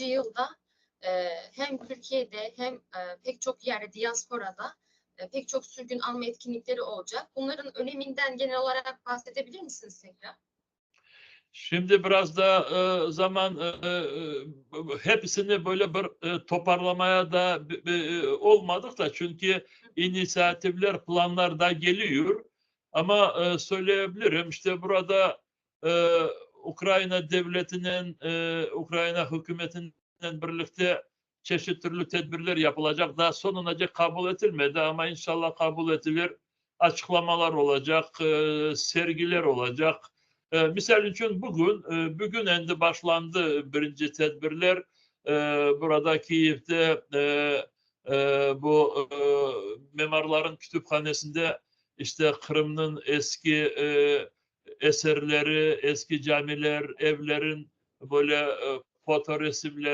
yılda hem Türkiye'de hem pek çok yerde diasporada pek çok sürgün alma etkinlikleri olacak. Bunların öneminden genel olarak bahsedebilir misiniz tekrar? Şimdi biraz da zaman hepsini böyle bir toparlamaya da olmadık da, çünkü inisiyatifler, planlar da geliyor. Ama söyleyebilirim, işte burada Ukrayna devletinin, Ukrayna hükümetinden birlikte çeşitli tedbirler yapılacak. Daha sonunca kabul edilmedi ama inşallah kabul edilir. Açıklamalar olacak, sergiler olacak. Misal için bugün endi başlandı birinci tedbirler. Burada Kiev'de bu mimarların kütüphanesinde işte Kırım'ın eski eserleri, eski camiler, evlerin böyle foto resimleri